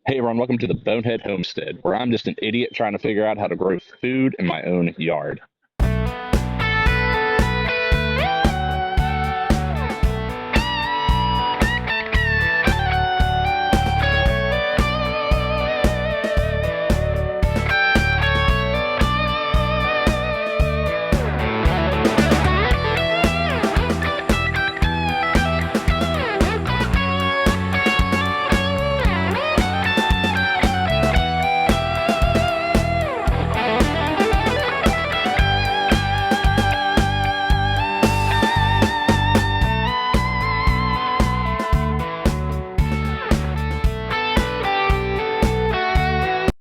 Hey everyone, welcome to the Bonehead Homestead, where I'm just an idiot trying to figure out how to grow food in my own yard.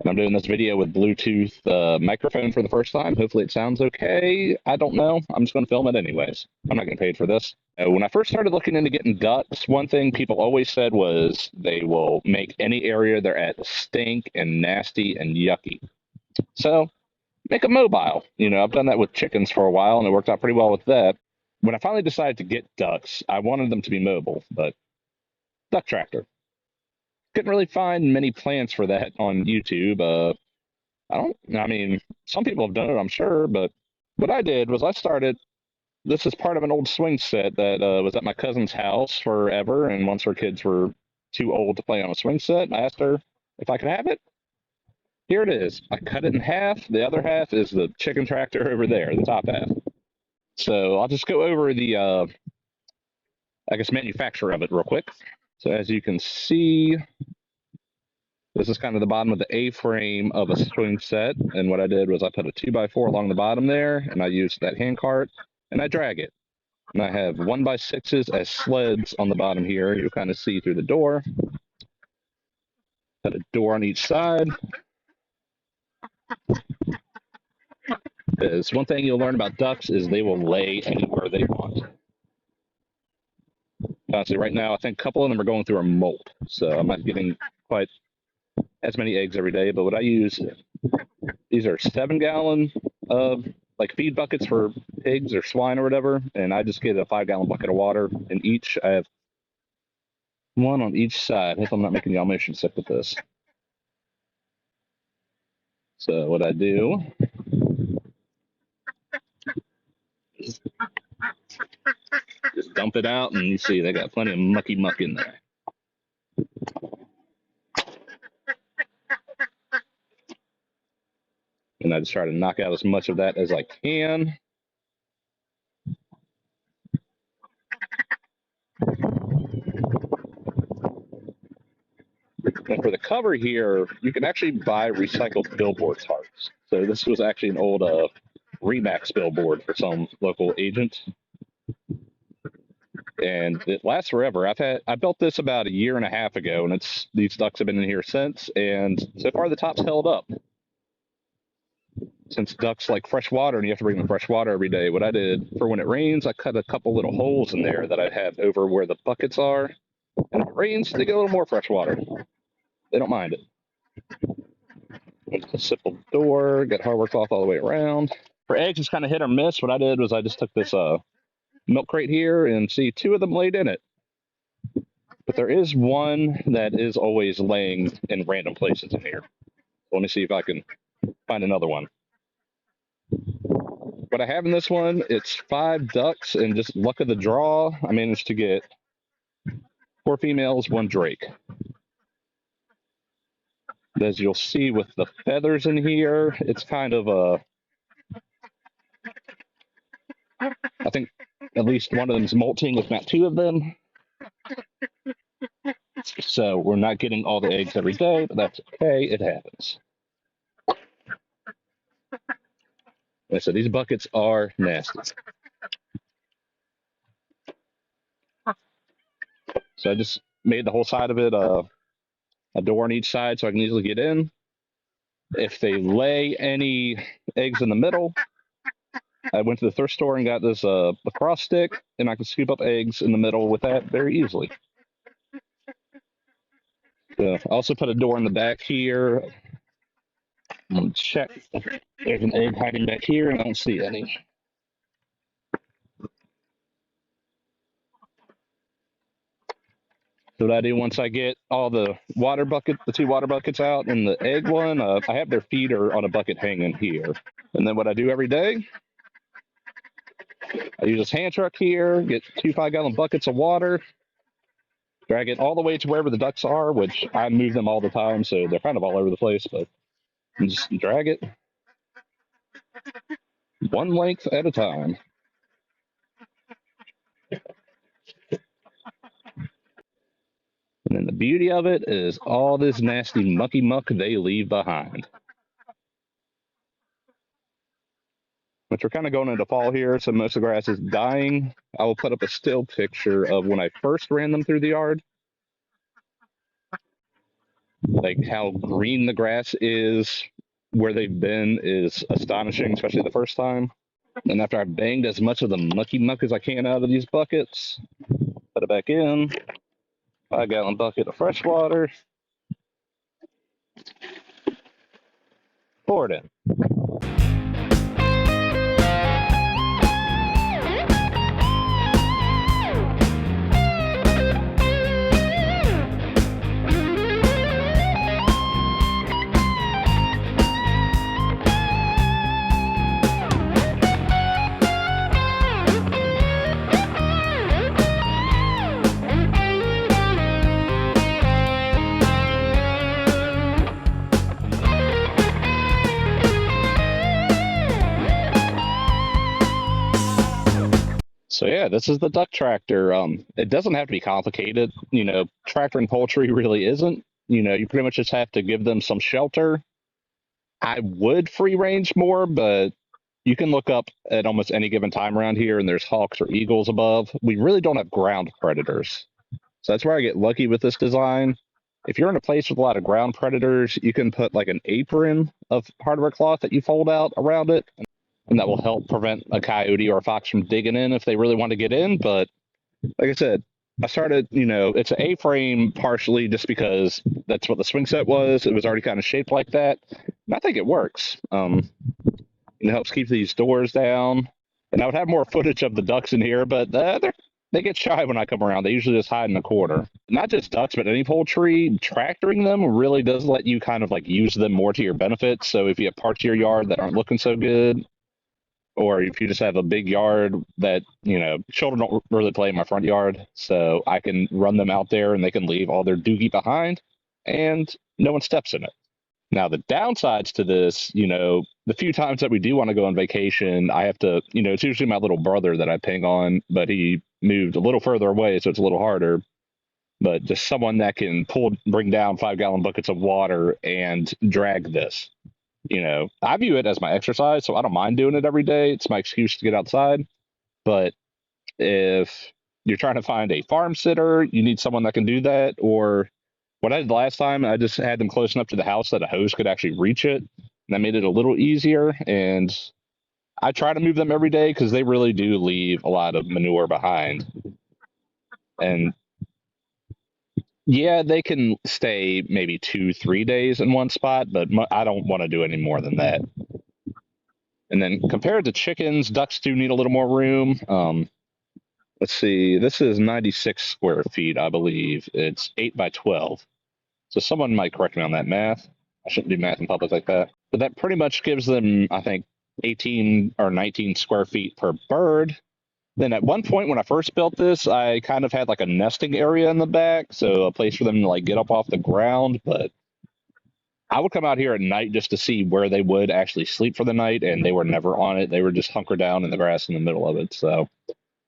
And I'm doing this video with Bluetooth microphone for the first time. Hopefully it sounds okay. I don't know. I'm just going to film it anyways. I'm not getting paid for this. When I first started looking into getting ducks, one thing people always said was they will make any area they're at stink and nasty and yucky. So make them mobile. I've done that with chickens for a while and it worked out pretty well with that. When I finally decided to get ducks, I wanted them to be mobile, but duck tractor. Couldn't really find many plans for that on YouTube. I mean, some people have done it, I'm sure, but what I did was this is part of an old swing set that was at my cousin's house forever. And once her kids were too old to play on a swing set, I asked her if I could have it. Here it is. I cut it in half. The other half is the chicken tractor over there, the top half. So I'll just go over the, I guess, manufacture of it real quick. So as you can see, this is kind of the bottom of the A-frame of a swing set. And what I did was I put a 2x4 along the bottom there, and I used that hand cart, and I drag it. And I have 1x6s as sleds on the bottom here. You'll kind of see through the door. Put a door on each side. Because one thing you'll learn about ducks is they will lay anywhere they want. Honestly, right now, I think a couple of them are going through a molt. So I'm not getting quite as many eggs every day. But what I use, these are 7-gallon like feed buckets for pigs or swine or whatever. And I just get a 5-gallon bucket of water in each. I have one on each side. If I'm not making y'all motion sick with this. So what I do is just dump it out, and you see they got plenty of mucky muck in there. And I just try to knock out as much of that as I can. And for the cover here, you can actually buy recycled billboard tarps. So this was actually an old Remax billboard for some local agent. And it lasts forever. I built this about a year and a half ago, and these ducks have been in here since, and so far the top's held up. Since ducks like fresh water and you have to bring them fresh water every day, what I did for when it rains, I cut a couple little holes in there that I have over where the buckets are. And if it rains, they get a little more fresh water. They don't mind it. A simple door, got hardware cloth all the way around. For eggs, it's kind of hit or miss. What I did was I just took this milk crate here and see 2 of them laid in it. But there is one that is always laying in random places in here. Let me see if I can find another one. What I have in this one, it's 5 ducks, and just luck of the draw, I managed to get 4 females, 1 drake. As you'll see with the feathers in here, it's kind of I think at least one of them's molting, if not 2 of them. So we're not getting all the eggs every day, but that's okay, it happens. So these buckets are nasty. So I just made the whole side of it a door on each side so I can easily get in. If they lay any eggs in the middle, I went to the thrift store and got this lacrosse stick, and I can scoop up eggs in the middle with that very easily. So I also put a door in the back here. I'm going to check. There's an egg hiding back here, and I don't see any. So what I do once I get all the two water buckets out and the egg one, I have their feeder on a bucket hanging here. And then what I do every day, I use this hand truck here, get 2 5-gallon buckets of water, drag it all the way to wherever the ducks are, which I move them all the time, so they're kind of all over the place, but just drag it one length at a time. And then the beauty of it is all this nasty mucky muck they leave behind. Which we're kind of going into fall here, so most of the grass is dying. I will put up a still picture of when I first ran them through the yard. Like how green the grass is, where they've been is astonishing, especially the first time. And after I've banged as much of the mucky muck as I can out of these buckets, put it back in. 5-gallon bucket of fresh water. Pour it in. So yeah, this is the duck tractor. It doesn't have to be complicated. Tractoring poultry really isn't. You pretty much just have to give them some shelter. I would free range more, but you can look up at almost any given time around here and there's hawks or eagles above. We really don't have ground predators. So that's where I get lucky with this design. If you're in a place with a lot of ground predators, you can put like an apron of hardware cloth that you fold out around it, and that will help prevent a coyote or a fox from digging in if they really want to get in. But like I said, I started, it's an A-frame partially just because that's what the swing set was. It was already kind of shaped like that. And I think it works. It helps keep these doors down. And I would have more footage of the ducks in here, but they get shy when I come around. They usually just hide in the corner. Not just ducks, but any poultry, tractoring them really does let you kind of like use them more to your benefit. So if you have parts of your yard that aren't looking so good, or if you just have a big yard that, children don't really play in my front yard, so I can run them out there and they can leave all their doogie behind and no one steps in it. Now, the downsides to this, the few times that we do want to go on vacation, I have to, it's usually my little brother that I ping on, but he moved a little further away, so it's a little harder. But just someone that can bring down 5-gallon buckets of water and drag this. I view it as my exercise, so I don't mind doing it every day. It's my excuse to get outside. But if you're trying to find a farm sitter, you need someone that can do that. Or what I did last time, I just had them close enough to the house that a hose could actually reach it. And that made it a little easier. And I try to move them every day because they really do leave a lot of manure behind. And yeah, they can stay maybe 2-3 days in one spot, but I don't want to do any more than that. And then compared to chickens, ducks do need a little more room. Let's see, this is 96 square feet, I believe. It's 8 by 12. So someone might correct me on that math. I shouldn't do math in public like that. But that pretty much gives them, I think, 18 or 19 square feet per bird. Then at one point when I first built this, I kind of had like a nesting area in the back, so a place for them to like get up off the ground. But I would come out here at night just to see where they would actually sleep for the night, and they were never on it. They were just hunkered down in the grass in the middle of it. So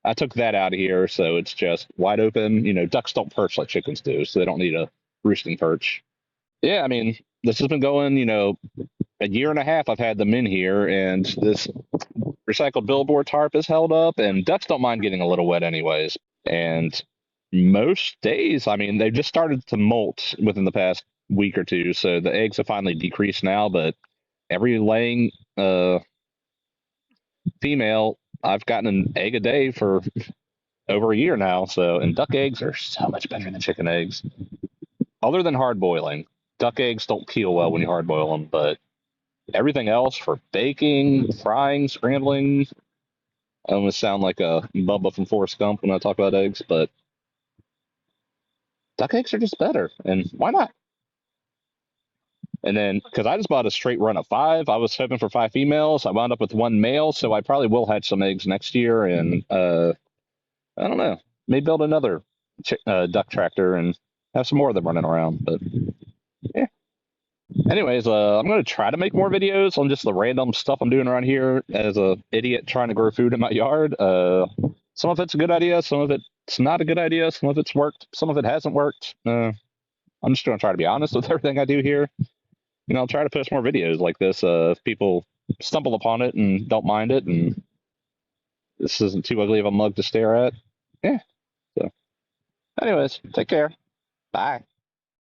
I took that out of here, so it's just wide open. Ducks don't perch like chickens do, so they don't need a roosting perch. Yeah, I mean, this has been going, a year and a half I've had them in here, and this recycled billboard tarp is held up, and ducks don't mind getting a little wet anyways. And most days, I mean, they've just started to molt within the past week or two, so the eggs have finally decreased now, but every laying female, I've gotten an egg a day for over a year now. So, and duck eggs are so much better than chicken eggs. Other than hard boiling, duck eggs don't peel well when you hard boil them, but everything else for baking, frying, scrambling, I almost sound like a Bubba from Forrest Gump when I talk about eggs, but duck eggs are just better, and why not? And then, because I just bought a straight run of 5, I was hoping for 5 females. I wound up with 1 male, so I probably will hatch some eggs next year. And I don't know, maybe build another duck tractor and have some more of them running around. But yeah. Anyways, I'm gonna try to make more videos on just the random stuff I'm doing around here as a idiot trying to grow food in my yard. Some of it's a good idea, some of it's not a good idea, some of it's worked, some of it hasn't worked. I'm just gonna try to be honest with everything I do here. I'll try to post more videos like this if people stumble upon it and don't mind it, and this isn't too ugly of a mug to stare at. Yeah. So, anyways, take care. Bye.